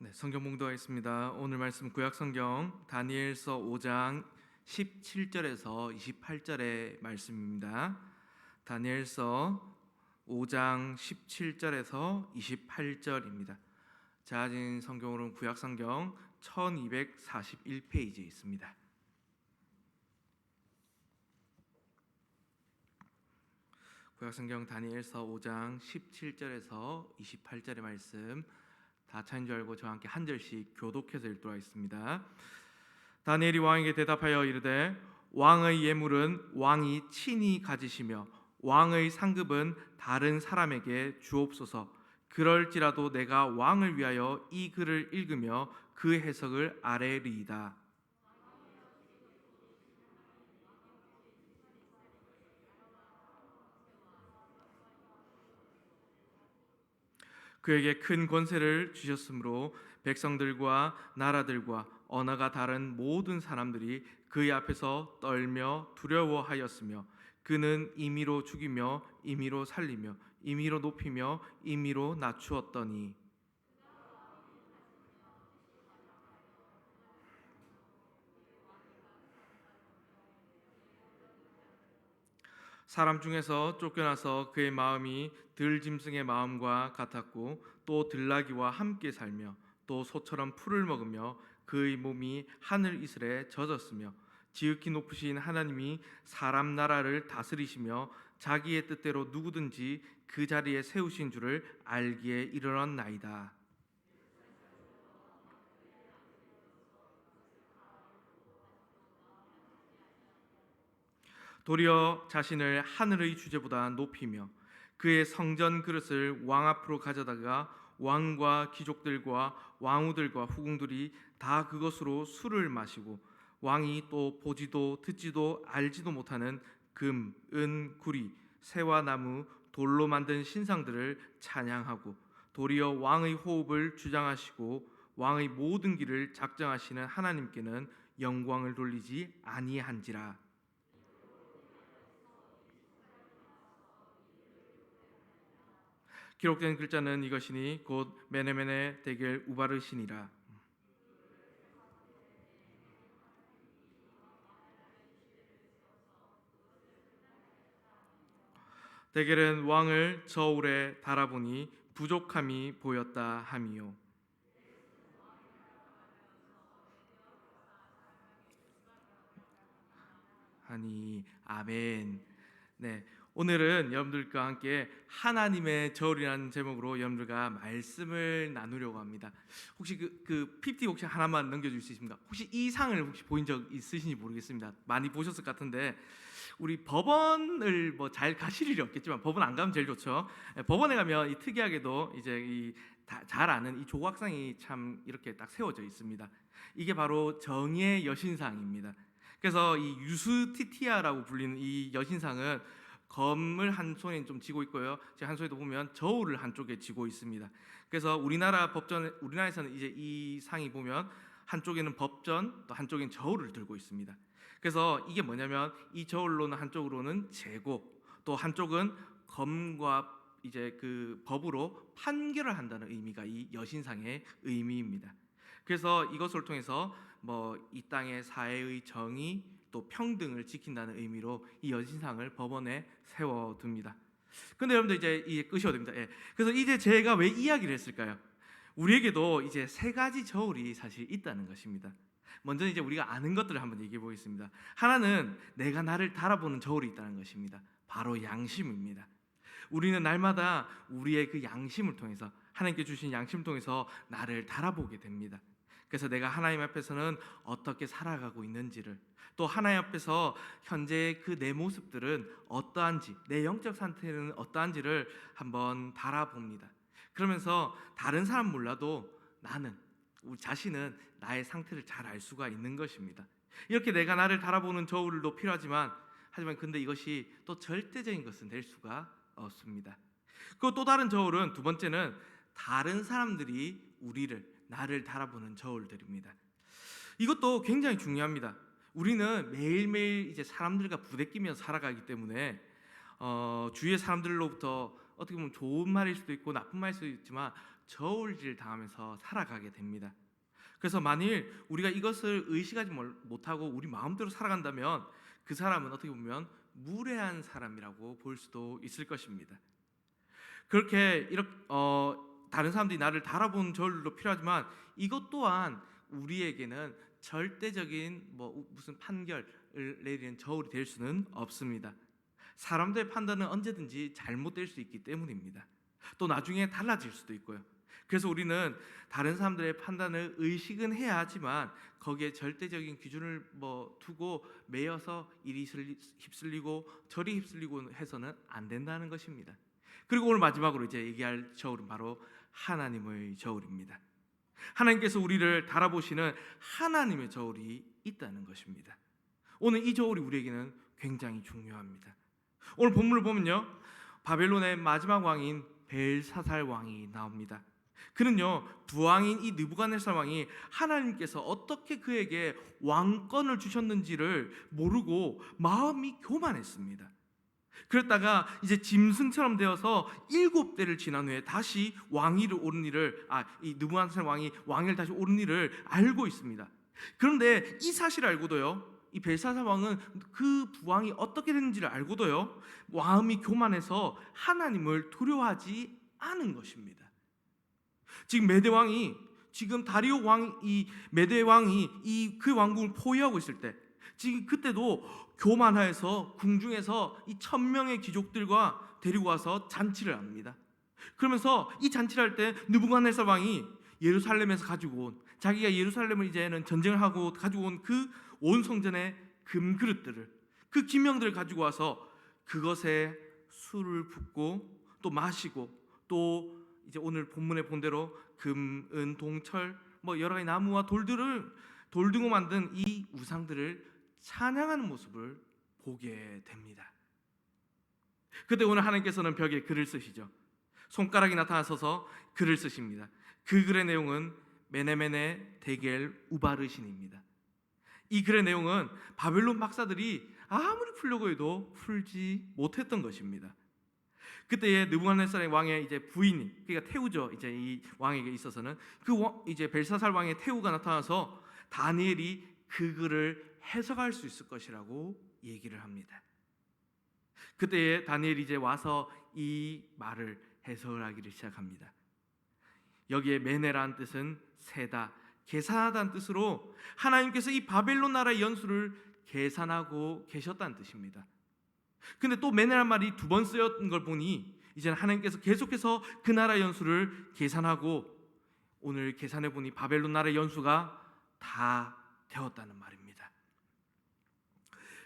네, 성경 봉독하겠습니다. 오늘 말씀 구약 성경 다니엘서 5장 17절에서 28절의 말씀입니다. 다니엘서 5장 17절에서 28절입니다. 자진 성경으로는 구약 성경 1241페이지에 있습니다. 구약 성경 다니엘서 5장 17절에서 28절의 말씀 다 차인 줄 알고 저와 함께 한 절씩 교독해서 읽도록 하겠습니다. 다니엘이 왕에게 대답하여 이르되 왕의 예물은 왕이 친히 가지시며 왕의 상급은 다른 사람에게 주옵소서. 그럴지라도 내가 왕을 위하여 이 글을 읽으며 그 해석을 아뢰리이다. 그에게 큰 권세를 주셨으므로 백성들과 나라들과 언어가 다른 모든 사람들이 그의 앞에서 떨며 두려워하였으며 그는 임의로 죽이며 임의로 살리며 임의로 높이며 임의로 낮추었더니 사람 중에서 쫓겨나서 그의 마음이 들짐승의 마음과 같았고 또 들나귀와 함께 살며 또 소처럼 풀을 먹으며 그의 몸이 하늘 이슬에 젖었으며 지극히 높으신 하나님이 사람 나라를 다스리시며 자기의 뜻대로 누구든지 그 자리에 세우신 줄을 알기에 이르렀나이다. 도리어 자신을 하늘의 주제보다 높이며 그의 성전 그릇을 왕 앞으로 가져다가 왕과 귀족들과 왕후들과 후궁들이 다 그것으로 술을 마시고 왕이 또 보지도 듣지도 알지도 못하는 금, 은, 구리, 새와 나무, 돌로 만든 신상들을 찬양하고 도리어 왕의 호흡을 주장하시고 왕의 모든 길을 작정하시는 하나님께는 영광을 돌리지 아니한지라. 기록된 글자는 이것이니 곧 메네메네 데겔 우바르시니라. 데겔은 왕을 저울에 달아보니 부족함이 보였다 함이요. 하니 아멘. 네, 오늘은 여러분들과 함께 하나님의 저울이라는 제목으로 여러분들과 말씀을 나누려고 합니다. 혹시 그 PPT 혹시 하나만 넘겨줄 수 있습니까? 혹시 이 상을 혹시 보인 적 있으신지 모르겠습니다. 많이 보셨을 것 같은데 우리 법원을 뭐 잘 가실 일이 없겠지만 법원 안 가면 제일 좋죠. 법원에 가면 이 특이하게도 이제 잘 아는 이 조각상이 참 이렇게 딱 세워져 있습니다. 이게 바로 정의의 여신상입니다. 그래서 이 유스티티아라고 불리는 이 여신상은 검을 한 손에 좀 쥐고 있고요. 제 한 손에도 보면 저울을 한쪽에 쥐고 있습니다. 그래서 우리나라에서는 이제 이 상이 보면 한쪽에는 법전, 또 한쪽엔 저울을 들고 있습니다. 그래서 이게 뭐냐면 이 저울로는 한쪽으로는 재고, 또 한쪽은 검과 이제 그 법으로 판결을 한다는 의미가 이 여신상의 의미입니다. 그래서 이것을 통해서 뭐 이 땅의 사회의 정의 또 평등을 지킨다는 의미로 이 여신상을 법원에 세워둡니다. 근데 여러분들 이제 끄셔도 됩니다. 예. 그래서 이제 제가 왜 이야기를 했을까요? 우리에게도 이제 세 가지 저울이 사실 있다는 것입니다. 먼저 이제 우리가 아는 것들을 한번 얘기해 보겠습니다. 하나는 내가 나를 달아보는 저울이 있다는 것입니다. 바로 양심입니다. 우리는 날마다 우리의 그 양심을 통해서 하나님께 주신 양심을 통해서 나를 달아보게 됩니다. 그래서 내가 하나님 앞에서는 어떻게 살아가고 있는지를, 또 하나님 앞에서 현재 그 내 모습들은 어떠한지, 내 영적 상태는 어떠한지를 한번 달아봅니다. 그러면서 다른 사람 몰라도 나는, 우리 자신은 나의 상태를 잘 알 수가 있는 것입니다. 이렇게 내가 나를 달아보는 저울도 필요하지만 하지만 근데 이것이 또 절대적인 것은 될 수가 없습니다. 그 또 다른 저울은 두 번째는 다른 사람들이 나를 달아보는 저울들입니다. 이것도 굉장히 중요합니다. 우리는 매일매일 이제 사람들과 부대끼며 살아가기 때문에 주위의 사람들로부터 어떻게 보면 좋은 말일 수도 있고 나쁜 말일 수도 있지만 저울질을 당하면서 살아가게 됩니다. 그래서 만일 우리가 이것을 의식하지 못하고 우리 마음대로 살아간다면 그 사람은 어떻게 보면 무례한 사람이라고 볼 수도 있을 것입니다. 그렇게 다른 사람들이 나를 달아보는 저울도 필요하지만 이것 또한 우리에게는 절대적인 무슨 판결을 내리는 저울이 될 수는 없습니다. 사람들의 판단은 언제든지 잘못될 수 있기 때문입니다. 또 나중에 달라질 수도 있고요. 그래서 우리는 다른 사람들의 판단을 의식은 해야 하지만 거기에 절대적인 기준을 두고 매여서 이리 휩쓸리고 저리 휩쓸리고 해서는 안 된다는 것입니다. 그리고 오늘 마지막으로 이제 얘기할 저울은 바로 하나님의 저울입니다. 하나님께서 우리를 달아보시는 하나님의 저울이 있다는 것입니다. 오늘 이 저울이 우리에게는 굉장히 중요합니다. 오늘 본문을 보면요, 바벨론의 마지막 왕인 벨사살 왕이 나옵니다. 그는요, 부왕인 이 느부갓네살 왕이 하나님께서 어떻게 그에게 왕권을 주셨는지를 모르고 마음이 교만했습니다. 그랬다가 이제 짐승처럼 되어서 7대를 지난 후에 다시 왕위를 오른 일을 이 느부갓네살 왕이 왕위를 다시 오른 일을 알고 있습니다. 그런데 이 사실을 알고도요, 이 벨사살 왕은 그 부왕이 어떻게 됐는지를 알고도요, 마음이 교만해서 하나님을 두려워하지 않은 것입니다. 지금 메대 왕이 지금 다리오 이 메대 왕이 그 왕국을 포위하고 있을 때, 지금 그때도 교만하여서 궁중에서 이 1000명의 귀족들과 데리고 와서 잔치를 합니다. 그러면서 이 잔치를 할 때 느부갓네살 왕이 예루살렘에서 가지고 온, 자기가 예루살렘을 이제는 전쟁을 하고 가지고 온 그 온 성전의 금그릇들을, 그 기명들을 가지고 와서 그것에 술을 붓고 또 마시고, 또 이제 오늘 본문에 본 대로 금, 은, 동철 여러 가지 나무와 돌등으로 만든 이 우상들을 찬양하는 모습을 보게 됩니다. 그때 오늘 하나님께서는 벽에 글을 쓰시죠. 손가락이 나타나셔서 글을 쓰십니다. 그 글의 내용은 메네메네 데겔 우바르신입니다. 이 글의 내용은 바벨론 박사들이 아무리 풀려고 해도 풀지 못했던 것입니다. 그때의 느부갓네살 왕의 이제 부인이, 그러니까 태우죠. 이제 이 왕에게 있어서는 이제 벨사살 왕의 태우가 나타나서 다니엘이 그 글을 해석할 수 있을 것이라고 얘기를 합니다. 그때에 다니엘이 이제 와서 이 말을 해석을 하기를 시작합니다. 여기에 메네라는 뜻은 세다, 계산하다는 뜻으로 하나님께서 이 바벨론 나라의 연수를 계산하고 계셨다는 뜻입니다. 근데 또 메네라는 말이 2번 쓰였던 걸 보니 이제는 하나님께서 계속해서 그 나라의 연수를 계산하고 오늘 계산해 보니 바벨론 나라의 연수가 다 되었다는 말입니다.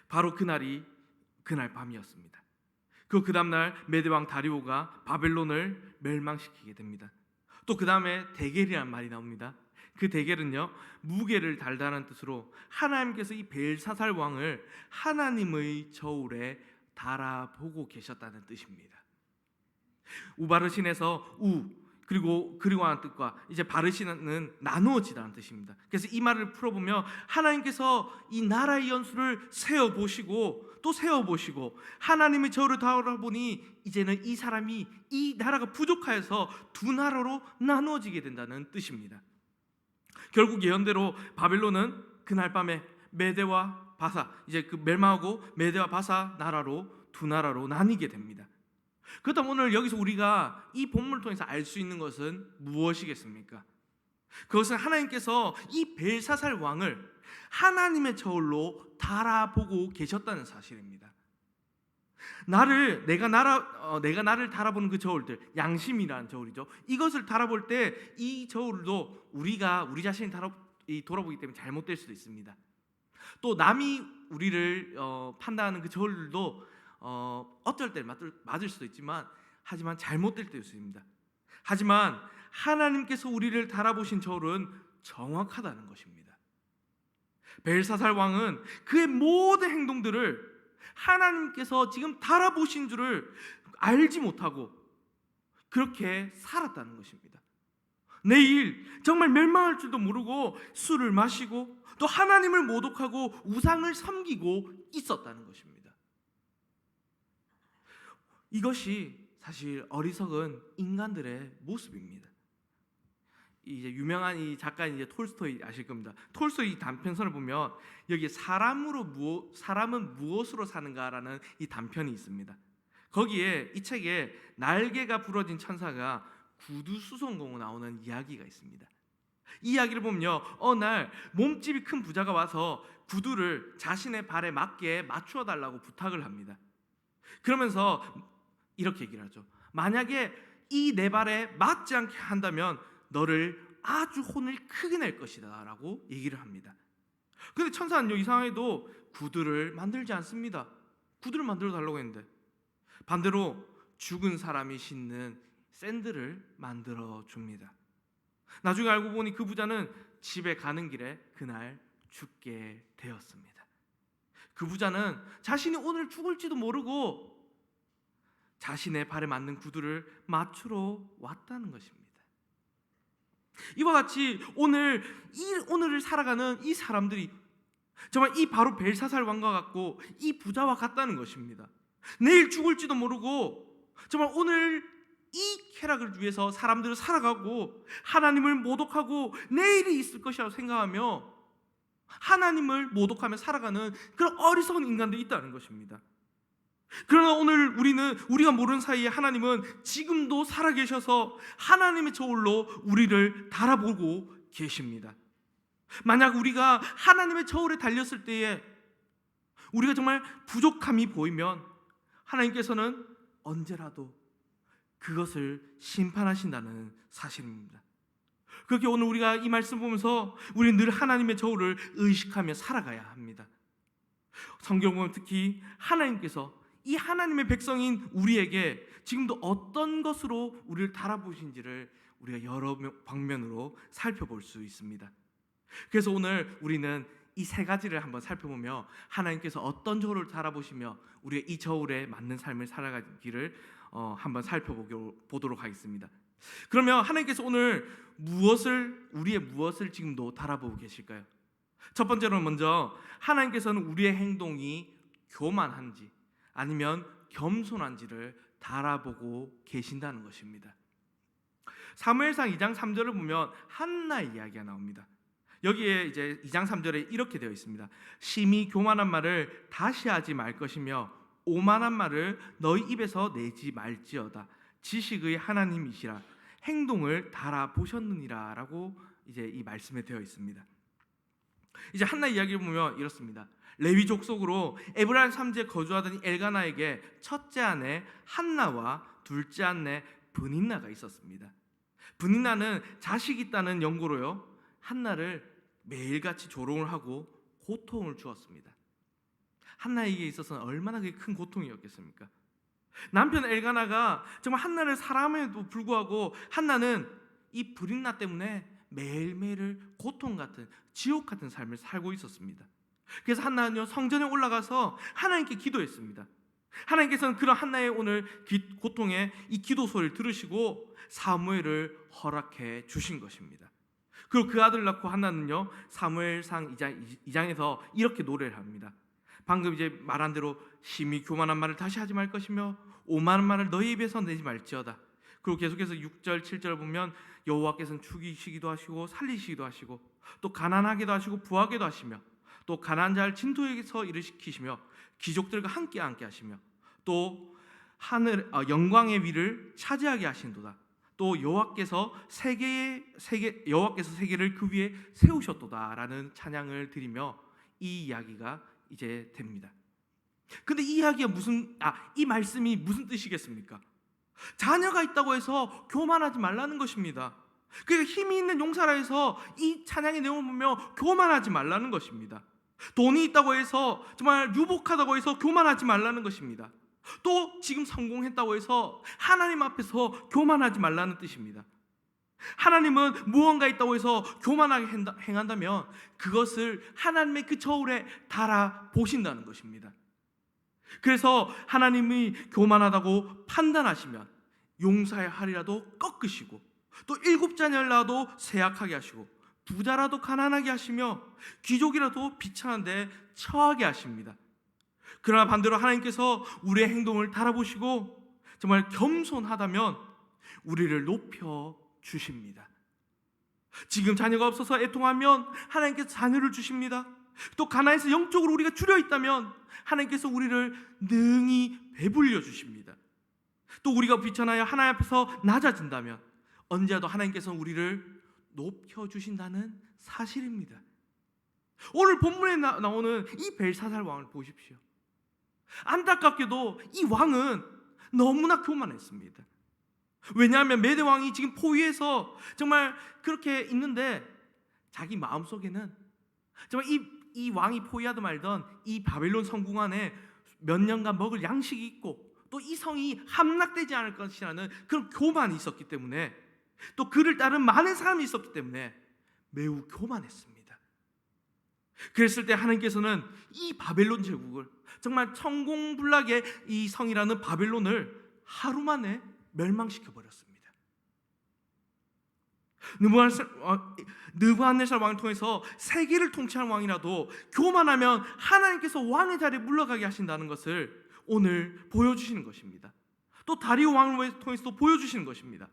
바로 그날 밤이었습니다. 그 다음날 메대왕 다리오가 바벨론을 멸망시키게 됩니다. 또 그 다음에 데겔이라는 말이 나옵니다. 그 데겔은요, 무게를 달다는 뜻으로 하나님께서 이 벨사살 왕을 하나님의 저울에 달아보고 계셨다는 뜻입니다. 우바르신에서 그리고 하는 뜻과 이제 바르신은 나누어지다는 뜻입니다. 그래서 이 말을 풀어보면 하나님께서 이 나라의 연수를 세어보시고 또 세어보시고 하나님의 저울을 달아보니 이제는 이 사람이 이 나라가 부족하여서 2나라로 나누어지게 된다는 뜻입니다. 결국 예언대로 바벨론은 그날 밤에 메대와 바사, 이제 그 멸망하고 메대와 바사 나라로 2나라로 나뉘게 됩니다. 그렇다면 오늘 여기서 우리가 이 본문을 통해서 알 수 있는 것은 무엇이겠습니까? 그것은 하나님께서 이 벨사살 왕을 하나님의 저울로 달아보고 계셨다는 사실입니다. 내가 나를 달아보는 그 저울들, 양심이라는 저울이죠. 이것을 달아볼 때 이 저울도 우리 자신이 돌아보기 때문에 잘못될 수도 있습니다. 또 남이 우리를 판단하는 그 저울들도 어떨 때 맞을 수도 있지만 하지만 잘못될 때도 있습니다. 하지만 하나님께서 우리를 달아보신 저울은 정확하다는 것입니다. 벨사살 왕은 그의 모든 행동들을 하나님께서 지금 달아보신 줄을 알지 못하고 그렇게 살았다는 것입니다. 내일 정말 멸망할 줄도 모르고 술을 마시고 또 하나님을 모독하고 우상을 섬기고 있었다는 것입니다. 이것이 사실 어리석은 인간들의 모습입니다. 이제 유명한 이 작가인 이제 톨스토이 아실 겁니다. 톨스토이 단편선을 보면 여기 사람은 무엇으로 사는가라는 이 단편이 있습니다. 거기에 이 책에 날개가 부러진 천사가 구두 수송공으로 나오는 이야기가 있습니다. 이 이야기를 보면요, 어느 날 몸집이 큰 부자가 와서 구두를 자신의 발에 맞게 맞추어 달라고 부탁을 합니다. 그러면서 이렇게 얘기를 하죠. 만약에 이 내 발에 맞지 않게 한다면 너를 아주 혼을 크게 낼 것이다 라고 얘기를 합니다. 근데 천사는요, 이상하게도 구두를 만들지 않습니다. 구두를 만들어 달라고 했는데 반대로 죽은 사람이 신는 샌들을 만들어 줍니다. 나중에 알고 보니 그 부자는 집에 가는 길에 그날 죽게 되었습니다. 그 부자는 자신이 오늘 죽을지도 모르고 자신의 발에 맞는 구두를 맞추러 왔다는 것입니다. 이와 같이 오늘을 살아가는 이 사람들이 정말 이 바로 벨사살 왕과 같고 이 부자와 같다는 것입니다. 내일 죽을지도 모르고 정말 오늘 이 쾌락을 위해서 사람들을 살아가고 하나님을 모독하고 내일이 있을 것이라고 생각하며 하나님을 모독하며 살아가는 그런 어리석은 인간들이 있다는 것입니다. 그러나 오늘 우리가 모르는 사이에 하나님은 지금도 살아계셔서 하나님의 저울로 우리를 달아보고 계십니다. 만약 우리가 하나님의 저울에 달렸을 때에 우리가 정말 부족함이 보이면 하나님께서는 언제라도 그것을 심판하신다는 사실입니다. 그렇게 오늘 우리가 이 말씀 보면서 우리는 늘 하나님의 저울을 의식하며 살아가야 합니다. 성경 보면 특히 하나님께서 이 하나님의 백성인 우리에게 지금도 어떤 것으로 우리를 달아보신지를 우리가 여러 방면으로 살펴볼 수 있습니다. 그래서 오늘 우리는 이 세 가지를 한번 살펴보며 하나님께서 어떤 저울을 달아보시며 우리가 이 저울에 맞는 삶을 살아가기를 한번 살펴보도록 하겠습니다. 그러면 하나님께서 오늘 우리의 무엇을 지금도 달아보고 계실까요? 첫 번째로 먼저 하나님께서는 우리의 행동이 교만한지 아니면 겸손한지를 달아보고 계신다는 것입니다. 사무엘상 2장 3절을 보면 한나의 이야기가 나옵니다. 여기에 이제 2장 3절에 이렇게 되어 있습니다. 심히 교만한 말을 다시 하지 말 것이며 오만한 말을 너희 입에서 내지 말지어다. 지식의 하나님이시라 행동을 달아보셨느니라 라고 이제 이 말씀에 되어 있습니다. 이제 한나 이야기를 보면 이렇습니다. 레위 족속으로 에브라임 삼지에 거주하던 엘가나에게 첫째 아내 한나와 둘째 아내 브닌나가 있었습니다. 브닌나는 자식이 있다는 연고로요 한나를 매일같이 조롱을 하고 고통을 주었습니다. 한나에게 있어서는 얼마나 그게 큰 고통이었겠습니까? 남편 엘가나가 정말 한나를 사랑함에도 불구하고 한나는 이 브린나 때문에 매일매일 고통 같은 지옥 같은 삶을 살고 있었습니다. 그래서 한나는요 성전에 올라가서 하나님께 기도했습니다. 하나님께서는 그런 한나의 오늘 고통의 이 기도 소리를 들으시고 사무엘을 허락해 주신 것입니다. 그리고 그 아들을 낳고 한나는요 사무엘상 2장에서 이렇게 노래를 합니다. 방금 이제 말한 대로 심히 교만한 말을 다시 하지 말 것이며 오만한 말을 너희 입에서 내지 말지어다. 그리고 계속해서 6절 7절 보면 여호와께서는 죽이시기도 하시고 살리시기도 하시고 또 가난하게도 하시고 부하게도 하시며 또 가난한 자를 진토에서 일으키시며 귀족들과 함께 하시며 또 영광의 위를 차지하게 하신도다. 또 여호와께서 세계를 그 위에 세우셨도다라는 찬양을 드리며 이 이야기가 이제 됩니다. 근데 이 이야기가 이 말씀이 무슨 뜻이겠습니까? 자녀가 있다고 해서 교만하지 말라는 것입니다. 그러니까 힘이 있는 용사라 해서 이 찬양의 내용을 보며 교만하지 말라는 것입니다. 돈이 있다고 해서 정말 유복하다고 해서 교만하지 말라는 것입니다. 또 지금 성공했다고 해서 하나님 앞에서 교만하지 말라는 뜻입니다. 하나님은 무언가 있다고 해서 교만하게 행한다면 그것을 하나님의 그 저울에 달아 보신다는 것입니다. 그래서 하나님이 교만하다고 판단하시면 용사의 하리라도 꺾으시고 또 7자녀를 낳아도 쇠약하게 하시고 부자라도 가난하게 하시며 귀족이라도 비천한데 처하게 하십니다. 그러나 반대로 하나님께서 우리의 행동을 달아보시고 정말 겸손하다면 우리를 높여 주십니다. 지금 자녀가 없어서 애통하면 하나님께서 자녀를 주십니다. 또 가나에서 영적으로 우리가 줄여 있다면 하나님께서 우리를 능히 배불려 주십니다. 또 우리가 비천하여 하나님 앞에서 낮아진다면 언제라도 하나님께서는 우리를 높여 주신다는 사실입니다. 오늘 본문에 나오는 이 벨사살 왕을 보십시오. 안타깝게도 이 왕은 너무나 교만했습니다. 왜냐하면 메대 왕이 지금 포위해서 정말 그렇게 있는데 자기 마음속에는 정말 이 왕이 포위하든 말든 이 바벨론 성궁 안에 몇 년간 먹을 양식이 있고 또 이 성이 함락되지 않을 것이라는 그런 교만이 있었기 때문에, 또 그를 따른 많은 사람이 있었기 때문에 매우 교만했습니다. 그랬을 때 하나님께서는 이 바벨론 제국을, 정말 천공불락의 이 성이라는 바벨론을 하루 만에 멸망시켜 버렸습니다. 느부갓네살 왕을 통해서 세계를 통치하는 왕이라도 교만하면 하나님께서 왕의 자리에 물러가게 하신다는 것을 오늘 보여주시는 것입니다. 또 다리오 왕을 통해서도 보여주시는 것입니다.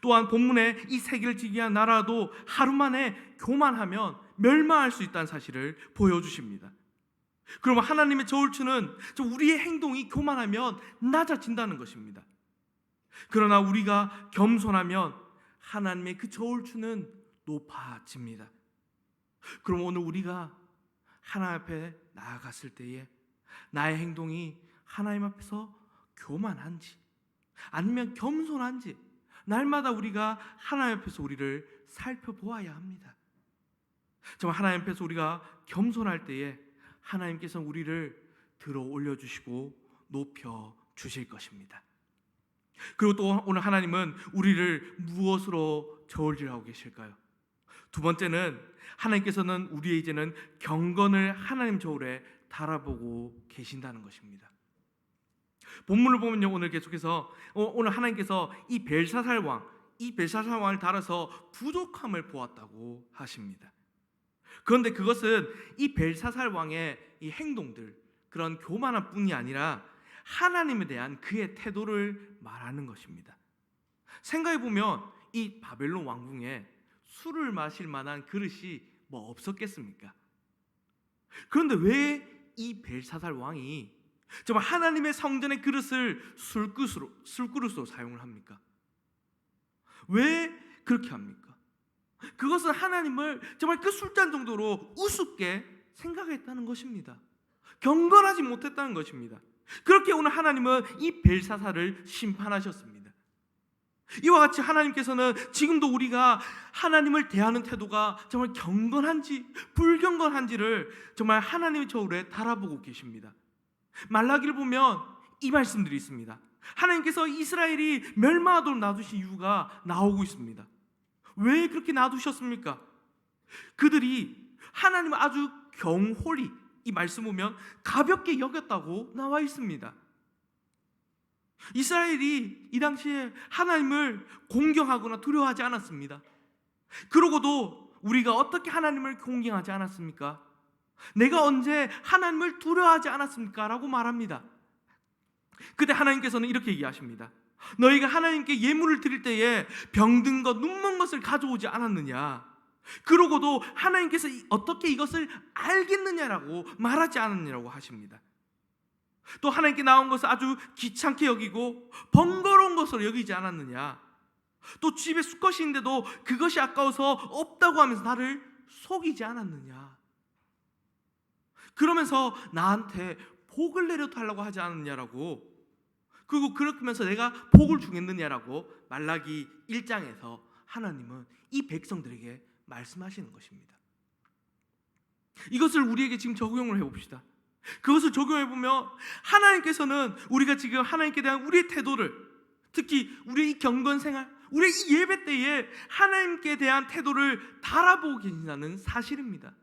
또한 본문에 이 세계를 지배한 나라도 하루 만에 교만하면 멸망할 수 있다는 사실을 보여주십니다. 그러면 하나님의 저울추는 우리의 행동이 교만하면 낮아진다는 것입니다. 그러나 우리가 겸손하면 하나님의 그 저울추는 높아집니다. 그럼 오늘 우리가 하나님 앞에 나아갔을 때에 나의 행동이 하나님 앞에서 교만한지 아니면 겸손한지 날마다 우리가 하나님 앞에서 우리를 살펴보아야 합니다. 정말 하나님 앞에서 우리가 겸손할 때에 하나님께서 우리를 들어 올려주시고 높여 주실 것입니다. 그리고 또 오늘 하나님은 우리를 무엇으로 저울질하고 계실까요? 두 번째는 하나님께서는 우리의 이제는 경건을 하나님 저울에 달아보고 계신다는 것입니다. 본문을 보면요, 오늘 계속해서 오늘 하나님께서 이 벨사살 왕을 달아서 부족함을 보았다고 하십니다. 그런데 그것은 이 벨사살 왕의 이 행동들, 그런 교만한 뿐이 아니라 하나님에 대한 그의 태도를 말하는 것입니다. 생각해 보면 이 바벨론 왕궁에 술을 마실 만한 그릇이 뭐 없었겠습니까? 그런데 왜 이 벨사살 왕이 정말 하나님의 성전의 그릇을 술그릇으로 사용을 합니까? 왜 그렇게 합니까? 그것은 하나님을 정말 그 술잔 정도로 우습게 생각했다는 것입니다. 경건하지 못했다는 것입니다. 그렇게 오늘 하나님은 이 벨사살을 심판하셨습니다. 이와 같이 하나님께서는 지금도 우리가 하나님을 대하는 태도가 정말 경건한지 불경건한지를 정말 하나님의 저울에 달아보고 계십니다. 말라기를 보면 이 말씀들이 있습니다. 하나님께서 이스라엘이 멸망하도록 놔두신 이유가 나오고 있습니다. 왜 그렇게 놔두셨습니까? 그들이 하나님을 아주 경홀히, 이 말씀 보면 가볍게 여겼다고 나와 있습니다. 이스라엘이 이 당시에 하나님을 공경하거나 두려워하지 않았습니다. 그러고도 우리가 어떻게 하나님을 공경하지 않았습니까? 내가 언제 하나님을 두려워하지 않았습니까? 라고 말합니다. 그때 하나님께서는 이렇게 얘기하십니다. 너희가 하나님께 예물을 드릴 때에 병든 것, 눈먼 것을 가져오지 않았느냐? 그러고도 하나님께서 어떻게 이것을 알겠느냐라고 말하지 않았느냐고 하십니다. 또 하나님께 나온 것을 아주 귀찮게 여기고 번거로운 것으로 여기지 않았느냐? 또 집에 수컷이 있는데도 그것이 아까워서 없다고 하면서 나를 속이지 않았느냐? 그러면서 나한테 복을 내려달라고 하지 않느냐라고, 그리고 그렇게 하면서 내가 복을 주겠느냐라고 말라기 1장에서 하나님은 이 백성들에게 말씀하시는 것입니다. 이것을 우리에게 지금 적용을 해봅시다. 그것을 적용해보면 하나님께서는 우리가 지금 하나님께 대한 우리의 태도를, 특히 우리의 이 경건생활, 우리의 이 예배 때에 하나님께 대한 태도를 달아보고 계신다는 사실입니다.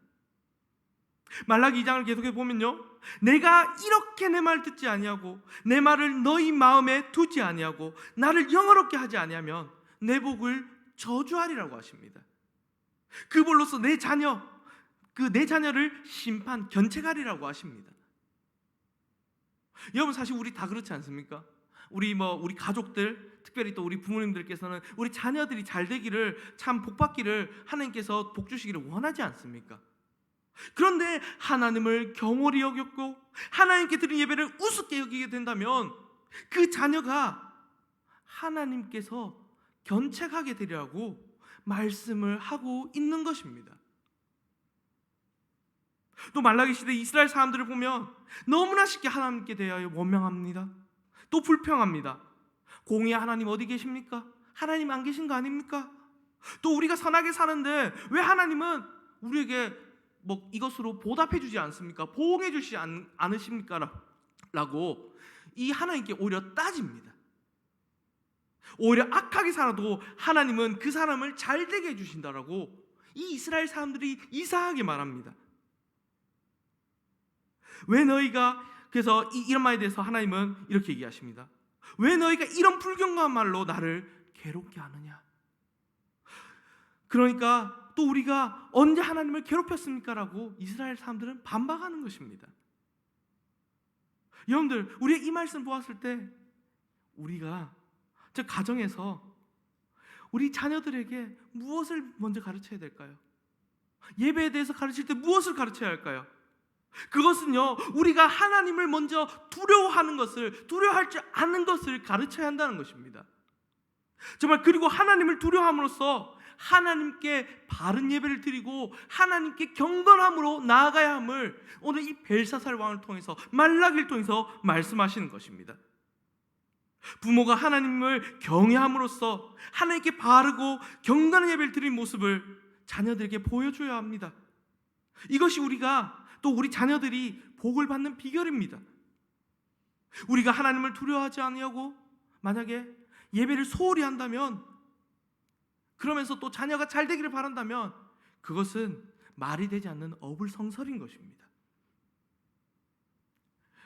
말라기 2장을 계속해 보면요, 내가 이렇게 내 말 듣지 아니하고 내 말을 너희 마음에 두지 아니하고 나를 영어롭게 하지 아니하면 내 복을 저주하리라고 하십니다. 그 벌로서 내 자녀를 심판 견책하리라고 하십니다. 여러분, 사실 우리 다 그렇지 않습니까? 우리 가족들, 특별히 또 우리 부모님들께서는 우리 자녀들이 잘 되기를, 참 복받기를 하나님께서 복 주시기를 원하지 않습니까? 그런데 하나님을 경홀히 여겼고 하나님께 드린 예배를 우습게 여기게 된다면 그 자녀가 하나님께서 견책하게 되리라고 말씀을 하고 있는 것입니다. 또 말라기 시대 이스라엘 사람들을 보면 너무나 쉽게 하나님께 대하여 원망합니다. 또 불평합니다. 공의의 하나님 어디 계십니까? 하나님 안 계신 거 아닙니까? 또 우리가 선하게 사는데 왜 하나님은 우리에게 이것으로 보답해 주지 않습니까? 보응해 주시지 않으십니까? 라고 이 하나님께 오히려 따집니다. 오히려 악하게 살아도 하나님은 그 사람을 잘 되게 해주신다라고 이 이스라엘 사람들이 이상하게 말합니다. 왜 너희가, 그래서 이런 말에 대해서 하나님은 이렇게 얘기하십니다. 왜 너희가 이런 불경한 말로 나를 괴롭게 하느냐? 그러니까 또 우리가 언제 하나님을 괴롭혔습니까? 라고 이스라엘 사람들은 반박하는 것입니다. 여러분들, 우리의 이 말씀 보았을 때 우리가 저 가정에서 우리 자녀들에게 무엇을 먼저 가르쳐야 될까요? 예배에 대해서 가르칠 때 무엇을 가르쳐야 할까요? 그것은요, 우리가 하나님을 먼저 두려워하는 것을, 두려워할 줄 아는 것을 가르쳐야 한다는 것입니다. 정말, 그리고 하나님을 두려워함으로써 하나님께 바른 예배를 드리고 하나님께 경건함으로 나아가야 함을 오늘 이 벨사살 왕을 통해서, 말라기를 통해서 말씀하시는 것입니다. 부모가 하나님을 경외함으로써 하나님께 바르고 경건한 예배를 드리는 모습을 자녀들에게 보여줘야 합니다. 이것이 우리가, 또 우리 자녀들이 복을 받는 비결입니다. 우리가 하나님을 두려워하지 아니하고 만약에 예배를 소홀히 한다면, 그러면서 또 자녀가 잘 되기를 바란다면 그것은 말이 되지 않는 어불성설인 것입니다.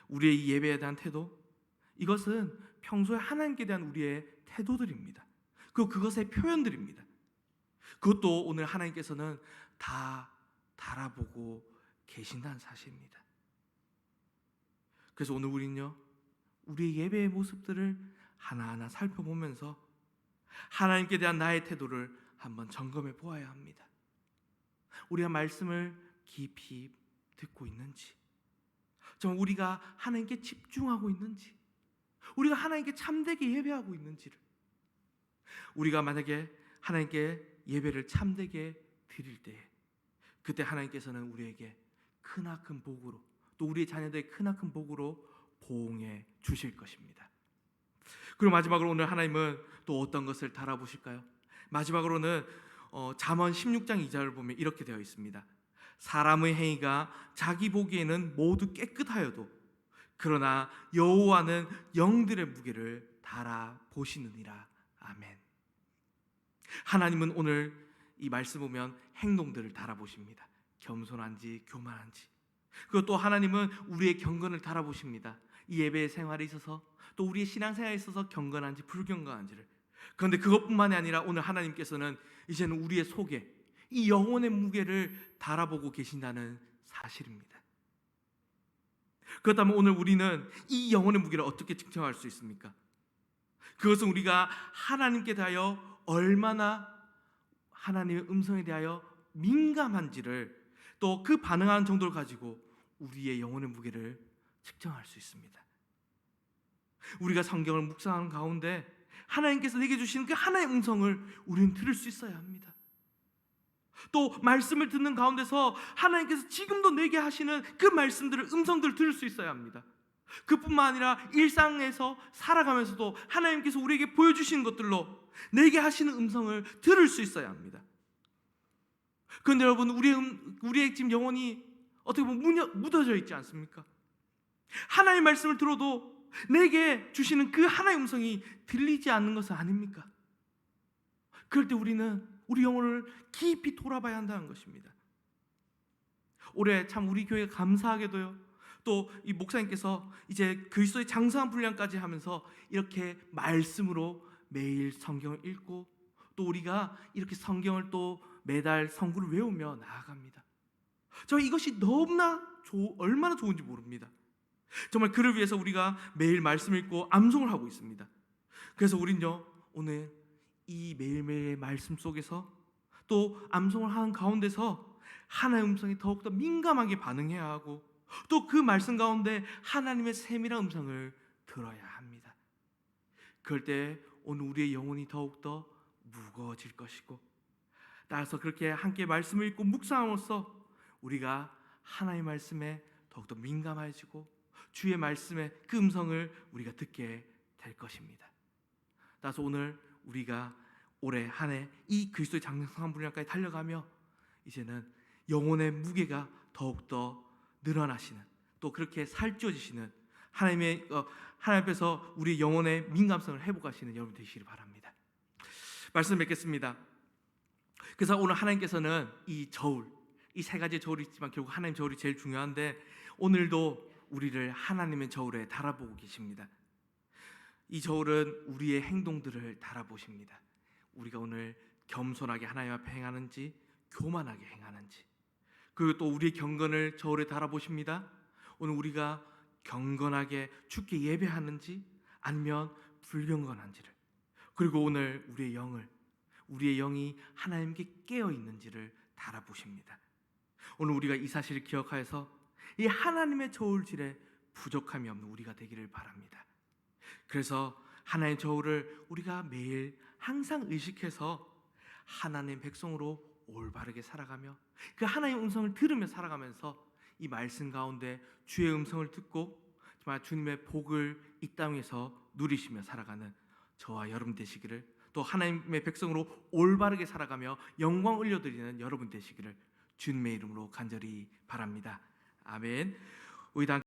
우리의 이 예배에 대한 태도, 이것은 평소에 하나님께 대한 우리의 태도들입니다. 그리고 그것의 표현들입니다. 그것도 오늘 하나님께서는 다 달아보고 계신다는 사실입니다. 그래서 오늘 우리는요, 우리의 예배의 모습들을 하나하나 살펴보면서 하나님께 대한 나의 태도를 한번 점검해 보아야 합니다. 우리가 말씀을 깊이 듣고 있는지, 정말 우리가 하나님께 집중하고 있는지, 우리가 하나님께 참되게 예배하고 있는지를, 우리가 만약에 하나님께 예배를 참되게 드릴 때, 그때 하나님께서는 우리에게 크나큰 복으로, 또 우리의 자녀들의 크나큰 복으로 보응해 주실 것입니다. 그리고 마지막으로 오늘 하나님은 또 어떤 것을 달아보실까요? 마지막으로는 잠언 16장 2절을 보면 이렇게 되어 있습니다. 사람의 행위가 자기 보기에는 모두 깨끗하여도 그러나 여호와는 영들의 무게를 달아보시느니라. 아멘. 하나님은 오늘 이 말씀 보면 행동들을 달아보십니다. 겸손한지 교만한지. 그리고 또 하나님은 우리의 경건을 달아보십니다. 이 예배의 생활에 있어서, 또 우리의 신앙생활에 있어서 경건한지 불경건한지를. 그런데 그것뿐만이 아니라 오늘 하나님께서는 이제는 우리의 속에 이 영혼의 무게를 달아보고 계신다는 사실입니다. 그렇다면 오늘 우리는 이 영혼의 무게를 어떻게 측정할 수 있습니까? 그것은 우리가 하나님께 대하여 얼마나 하나님의 음성에 대하여 민감한지를, 또 그 반응하는 정도를 가지고 우리의 영혼의 무게를 측정할 수 있습니다. 우리가 성경을 묵상하는 가운데 하나님께서 내게 주시는 그 하나의 음성을 우리는 들을 수 있어야 합니다. 또 말씀을 듣는 가운데서 하나님께서 지금도 내게 하시는 그 말씀들을, 음성들을 들을 수 있어야 합니다. 그뿐만 아니라 일상에서 살아가면서도 하나님께서 우리에게 보여주시는 것들로 내게 하시는 음성을 들을 수 있어야 합니다. 그런데 여러분, 우리의 지금 영혼이 어떻게 보면 묻어져 있지 않습니까? 하나님의 말씀을 들어도 내게 주시는 그 하나의 음성이 들리지 않는 것은 아닙니까? 그럴 때 우리는 우리 영혼을 깊이 돌아봐야 한다는 것입니다. 올해 참 우리 교회가 감사하게도요, 또 이 목사님께서 이제 그리스도의 장성한 분량까지 하면서 이렇게 말씀으로 매일 성경을 읽고, 또 우리가 이렇게 성경을 또 매달 성구를 외우며 나아갑니다. 저 이것이 너무나 얼마나 좋은지 모릅니다. 정말 그를 위해서 우리가 매일 말씀 읽고 암송을 하고 있습니다. 그래서 우린요, 오늘 이 매일매일의 말씀 속에서 또 암송을 하는 가운데서 하나님의 음성에 더욱더 민감하게 반응해야 하고 또 그 말씀 가운데 하나님의 세밀한 음성을 들어야 합니다. 그럴 때 오늘 우리의 영혼이 더욱더 무거워질 것이고 따라서 그렇게 함께 말씀을 읽고 묵상함으로써 우리가 하나님의 말씀에 더욱더 민감해지고 주의 말씀의 그 음성을 우리가 듣게 될 것입니다. 따라서 오늘 우리가 올해 한 해 이 그리스도의 장성한 분량까지 달려가며 이제는 영혼의 무게가 더욱더 늘어나시는 또 그렇게 살찌워지시는 하나님 앞에서 우리 영혼의 민감성을 회복하시는 여러분 되시기를 바랍니다. 말씀 뵙겠습니다. 그래서 오늘 하나님께서는 이 저울, 이 세 가지의 저울이 있지만 결국 하나님 저울이 제일 중요한데 오늘도 우리를 하나님의 저울에 달아보고 계십니다. 이 저울은 우리의 행동들을 달아보십니다. 우리가 오늘 겸손하게 하나님 앞에 행하는지 교만하게 행하는지, 그리고 또 우리의 경건을 저울에 달아보십니다. 오늘 우리가 경건하게 주께 예배하는지 아니면 불경건한지를, 그리고 오늘 우리의 영이 하나님께 깨어 있는지를 달아보십니다. 오늘 우리가 이 사실을 기억하여서 이 하나님의 저울질에 부족함이 없는 우리가 되기를 바랍니다. 그래서 하나님의 저울을 우리가 매일 항상 의식해서 하나님 백성으로 올바르게 살아가며 그 하나님의 음성을 들으며 살아가면서 이 말씀 가운데 주의 음성을 듣고 정말 주님의 복을 이 땅에서 누리시며 살아가는 저와 여러분 되시기를, 또 하나님의 백성으로 올바르게 살아가며 영광 올려드리는 여러분 되시기를 주님의 이름으로 간절히 바랍니다. 아멘. 우리 다